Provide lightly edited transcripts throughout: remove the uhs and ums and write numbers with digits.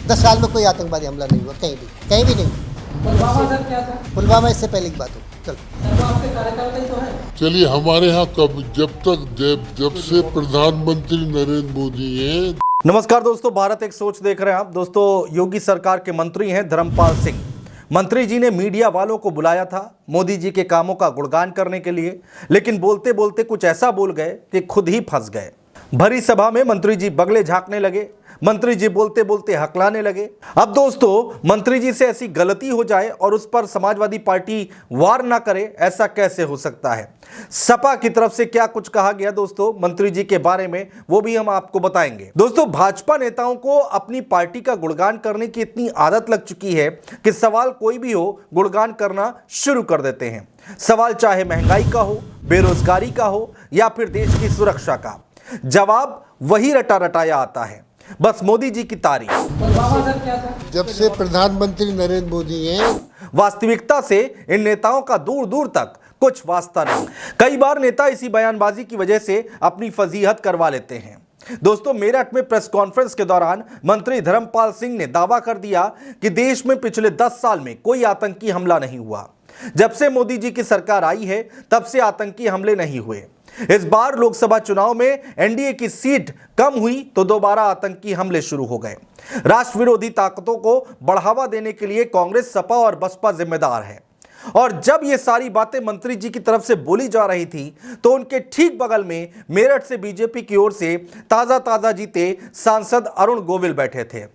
10 साल में कोई आतंकवादी हमला नहीं हुआ, कहीं भी नहीं। पुलवामा सर क्या था? पुलवामा इससे पहले की बात हो। चल सर वो आपके कार्यकाल का ही तो है। चलिए, हमारे यहाँ जब से प्रधानमंत्री नरेंद्र मोदी हैं। नमस्कार दोस्तों, भारत एक सोच देख रहे हैं आप। दोस्तों, योगी सरकार के मंत्री हैं धर्मपाल सिंह। मंत्री जी ने मीडिया वालों को बुलाया था मोदी जी के कामों का गुणगान करने के लिए, लेकिन बोलते बोलते कुछ ऐसा बोल गए कि खुद ही फंस गए। भरी सभा में मंत्री जी बगले झांकने लगे, मंत्री जी बोलते बोलते हकलाने लगे। अब दोस्तों, मंत्री जी से ऐसी गलती हो जाए और उस पर समाजवादी पार्टी वार ना करे, ऐसा कैसे हो सकता है? सपा की तरफ से क्या कुछ कहा गया दोस्तों मंत्री जी के बारे में, वो भी हम आपको बताएंगे। दोस्तों, भाजपा नेताओं को अपनी पार्टी का गुणगान करने की इतनी आदत लग चुकी है कि सवाल कोई भी हो, गुणगान करना शुरू कर देते हैं। सवाल चाहे महंगाई का हो, बेरोजगारी का हो या फिर देश की सुरक्षा का, जवाब वही रटा रटाया आता है, बस मोदी जी की तारीफ। पुलवामा सर क्या था? जब से प्रधानमंत्री नरेंद्र मोदी हैं। वास्तविकता से इन नेताओं का दूर दूर तक कुछ वास्ता नहीं। कई बार नेता इसी बयानबाजी की वजह से अपनी फजीहत करवा लेते हैं। दोस्तों, मेरठ में प्रेस कॉन्फ्रेंस के दौरान मंत्री धर्मपाल सिंह ने दावा कर दिया कि देश में पिछले 10 साल में कोई आतंकी हमला नहीं हुआ। जब से मोदी जी की सरकार आई है तब से आतंकी हमले नहीं हुए। इस बार लोकसभा चुनाव में एनडीए की सीट कम हुई तो दोबारा आतंकी हमले शुरू हो गए। राष्ट्र विरोधी ताकतों को बढ़ावा देने के लिए कांग्रेस, सपा और बसपा जिम्मेदार है। और जब ये सारी बातें मंत्री जी की तरफ से बोली जा रही थी तो उनके ठीक बगल में मेरठ से बीजेपी की ओर से ताजा जीते सांसद अरुण गोविल बैठे थे।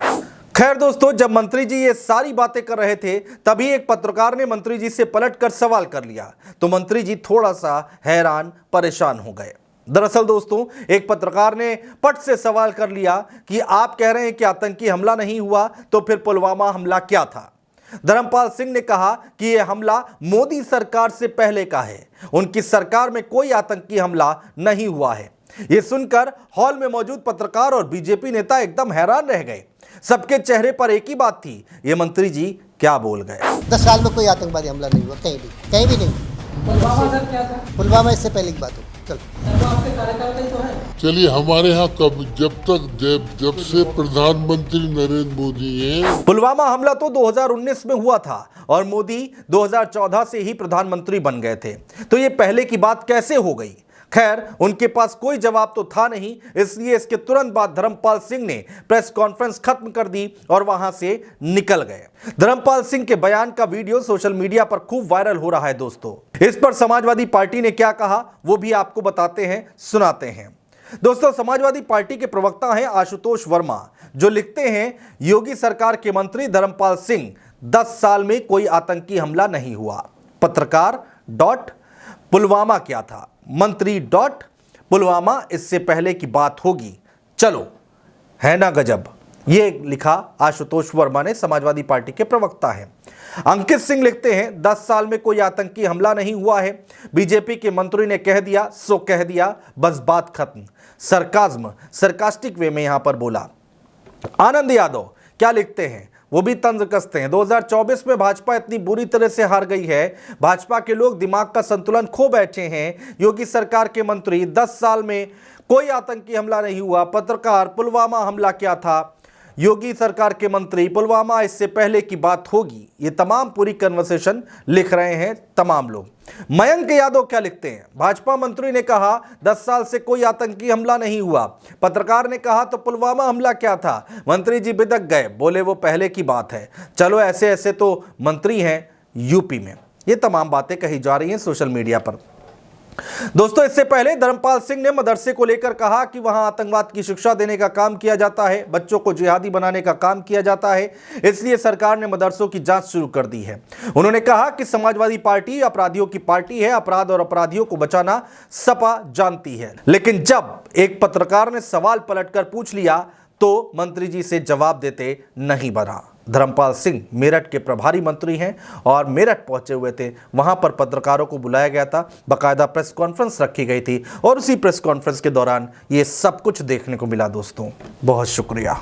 खैर दोस्तों, जब मंत्री जी ये सारी बातें कर रहे थे तभी एक पत्रकार ने मंत्री जी से पलटकर सवाल कर लिया तो मंत्री जी थोड़ा सा हैरान परेशान हो गए। दरअसल दोस्तों, एक पत्रकार ने पट से सवाल कर लिया कि आप कह रहे हैं कि आतंकी हमला नहीं हुआ, तो फिर पुलवामा हमला क्या था? धर्मपाल सिंह ने कहा कि यह हमला मोदी सरकार से पहले का है, उनकी सरकार में कोई आतंकी हमला नहीं हुआ है। यह सुनकर हॉल में मौजूद पत्रकार और बीजेपी नेता एकदम हैरान रह गए। सबके चेहरे पर एक ही बात थी, ये मंत्री जी क्या बोल गए? 10 साल में कोई आतंकवादी हमला नहीं हुआ, कहीं भी नहीं। पुलवामा सर क्या था? पुलवामा इससे पहले की बात हो। चल सर वो आपके कार्यकाल का ही तो है। चलिए, हमारे यहाँ जब से प्रधानमंत्री नरेंद्र मोदी हैं। पुलवामा हमला तो 2019 में हुआ था और मोदी 2014 से ही प्रधानमंत्री बन गए थे, तो ये पहले की बात कैसे हो गई? खैर, उनके पास कोई जवाब तो था नहीं, इसलिए इसके तुरंत बाद धर्मपाल सिंह ने प्रेस कॉन्फ्रेंस खत्म कर दी और वहां से निकल गए। धर्मपाल सिंह के बयान का वीडियो सोशल मीडिया पर खूब वायरल हो रहा है दोस्तों। इस पर समाजवादी पार्टी ने क्या कहा वो भी आपको बताते हैं, सुनाते हैं। दोस्तों, समाजवादी पार्टी के प्रवक्ता हैं आशुतोष वर्मा, जो लिखते हैं, योगी सरकार के मंत्री धर्मपाल सिंह, 10 साल में कोई आतंकी हमला नहीं हुआ। पत्रकार पुलवामा क्या था? मंत्री पुलवामा इससे पहले की बात होगी। चलो, है ना गजब? ये लिखा आशुतोष वर्मा ने, समाजवादी पार्टी के प्रवक्ता हैं। अंकित सिंह लिखते हैं, 10 साल में कोई आतंकी हमला नहीं हुआ है, बीजेपी के मंत्री ने कह दिया सो कह दिया, बस बात खत्म। सरकास्टिक वे में यहां पर बोला। आनंद यादव क्या लिखते हैं, वो भी तंज कसते हैं, 2024 में भाजपा इतनी बुरी तरह से हार गई है, भाजपा के लोग दिमाग का संतुलन खो बैठे हैं। योगी सरकार के मंत्री, 10 साल में कोई आतंकी हमला नहीं हुआ। पत्रकार, पुलवामा हमला क्या था? योगी सरकार के मंत्री, पुलवामा इससे पहले की बात होगी। ये तमाम पूरी कन्वर्सेशन लिख रहे हैं तमाम लोग। मयंक यादव क्या लिखते हैं, भाजपा मंत्री ने कहा 10 साल से कोई आतंकी हमला नहीं हुआ। पत्रकार ने कहा तो पुलवामा हमला क्या था? मंत्री जी बिदक गए, बोले वो पहले की बात है। चलो, ऐसे ऐसे तो मंत्री हैं यूपी में। ये तमाम बातें कही जा रही हैं सोशल मीडिया पर। दोस्तों, इससे पहले धर्मपाल सिंह ने मदरसे को लेकर कहा कि वहां आतंकवाद की शिक्षा देने का काम किया जाता है, बच्चों को जिहादी बनाने का काम किया जाता है, इसलिए सरकार ने मदरसों की जांच शुरू कर दी है। उन्होंने कहा कि समाजवादी पार्टी अपराधियों की पार्टी है, अपराध और अपराधियों को बचाना सपा जानती है। लेकिन जब एक पत्रकार ने सवाल पलटकर पूछ लिया तो मंत्री जी से जवाब देते नहीं बना। धर्मपाल सिंह मेरठ के प्रभारी मंत्री हैं और मेरठ पहुंचे हुए थे। वहां पर पत्रकारों को बुलाया गया था, बाकायदा प्रेस कॉन्फ्रेंस रखी गई थी और उसी प्रेस कॉन्फ्रेंस के दौरान ये सब कुछ देखने को मिला। दोस्तों, बहुत शुक्रिया।